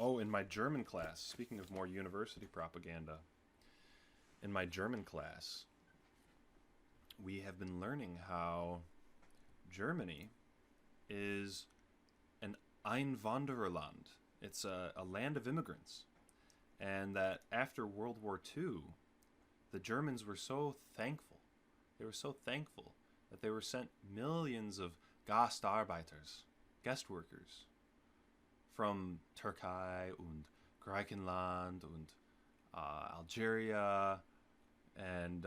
Oh, in my German class, speaking of more university propaganda, in my German class, we have been learning how Germany is an Einwandererland. It's a land of immigrants. And that after World War II, the Germans were so thankful. They were so thankful that they were sent millions of Gastarbeiters, guest workers, from Türkei and Griechenland and Algeria, and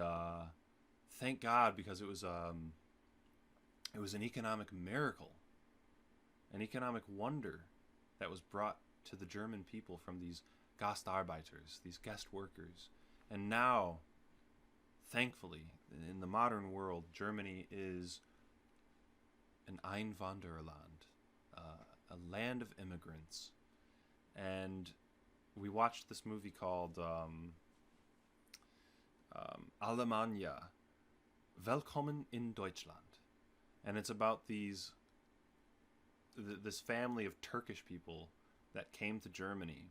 thank God, because it was an economic miracle, an economic wonder that was brought to the German people from these Gastarbeiters, these guest workers. And now, thankfully, in the modern world, Germany is an Einwandererland, a land of immigrants. And we watched this movie called Alemannia, Willkommen in Deutschland. And it's about this family of Turkish people that came to Germany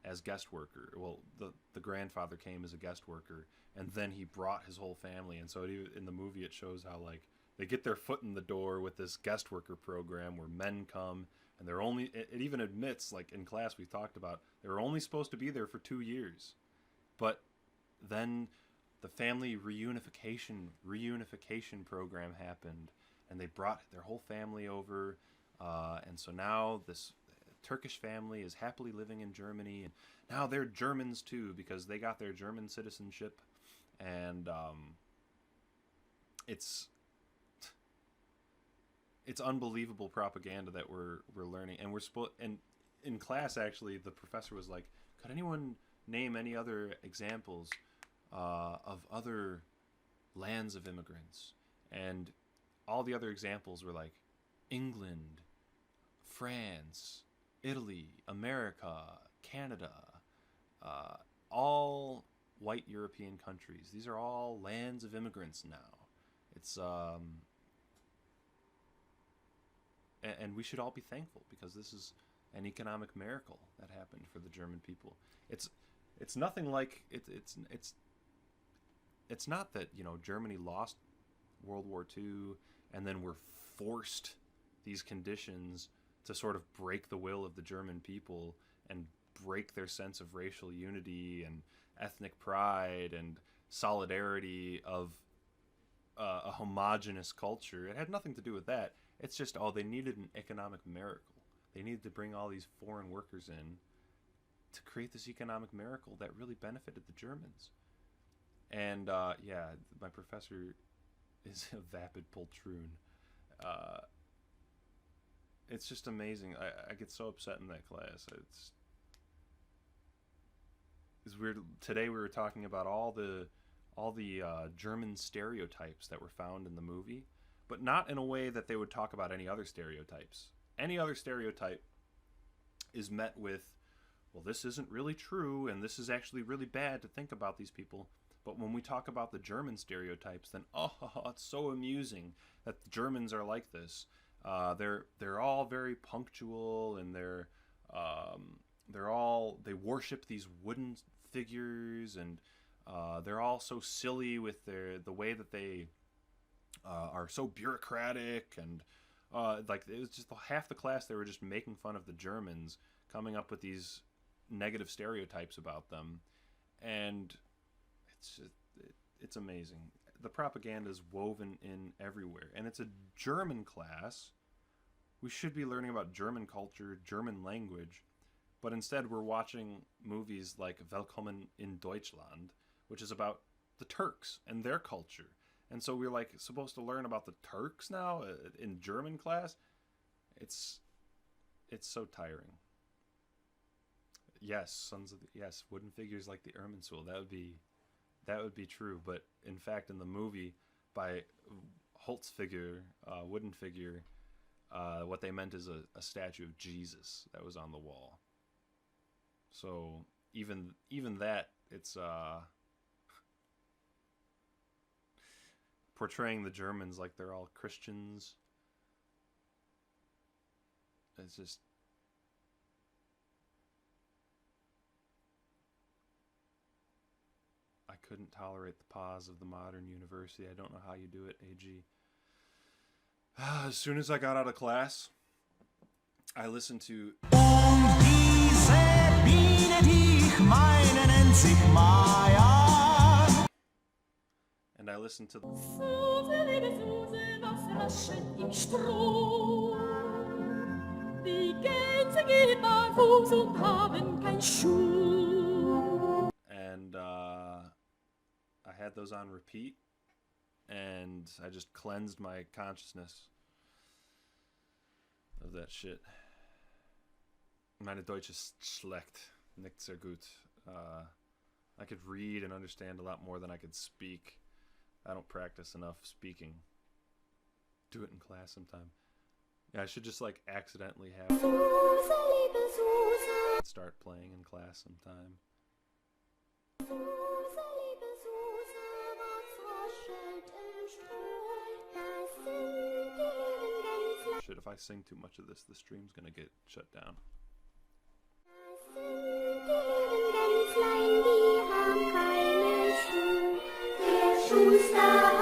as guest worker. Well, the grandfather came as a guest worker, and then he brought his whole family. And so in the movie, it shows how like they get their foot in the door with this guest worker program where men come, and they're only. It even admits, like in class we talked about, they were only supposed to be there for 2 years, but then the family reunification program happened, and they brought their whole family over, and so now this Turkish family is happily living in Germany, and now they're Germans too because they got their German citizenship, and it's unbelievable propaganda that we're learning, and and in class actually the professor was like, could anyone name any other examples of other lands of immigrants? And all the other examples were like England, France, Italy, America, Canada, all white European countries. These are all lands of immigrants now. It's and we should all be thankful because this is an economic miracle that happened for the German people. It's nothing like it's not that, you know, Germany lost World War II and then were forced these conditions to sort of break the will of the German people and break their sense of racial unity and ethnic pride and solidarity of a homogenous culture. It had nothing to do with that. It's just, they needed an economic miracle. They needed to bring all these foreign workers in to create this economic miracle that really benefited the Germans. And yeah, my professor is a vapid poltroon. It's just amazing. I get so upset in that class. It's weird. Today we were talking about all the German stereotypes that were found in the movie, but not in a way that they would talk about any other stereotypes. Any other stereotype is met with, well, this isn't really true, and this is actually really bad to think about these people. But when we talk about the German stereotypes, then it's so amusing that the Germans are like this. They're all very punctual, and they worship these wooden figures, and they're all so silly with the way that they are so bureaucratic, and like it was just half the class they were just making fun of the Germans, coming up with these negative stereotypes about them, and it's amazing. The propaganda is woven in everywhere, and it's a German class. We should be learning about German culture, German language, but instead we're watching movies like Willkommen in Deutschland, which is about the Turks and their culture. And so we're like supposed to learn about the Turks now in German class. It's so tiring. Yes, wooden figures like the Irminsul. That would be true, but in fact, in the movie, by Holt's figure, wooden figure, what they meant is a statue of Jesus that was on the wall. So even that, it's portraying the Germans like they're all Christians. It's just couldn't tolerate the pause of the modern university. I don't know how you do it, AG. As soon as I got out of class, I listened to... And I listened to... And I had those on repeat, and I just cleansed my consciousness of that shit. Meine Deutsch ist schlecht, nicht sehr gut. I could read and understand a lot more than I could speak. I don't practice enough speaking. Do it in class sometime. Yeah, I should just like accidentally have start playing in class sometime. Shit, if I sing too much of this, the stream's gonna get shut down. Die haben keine Schuhe, der Schuster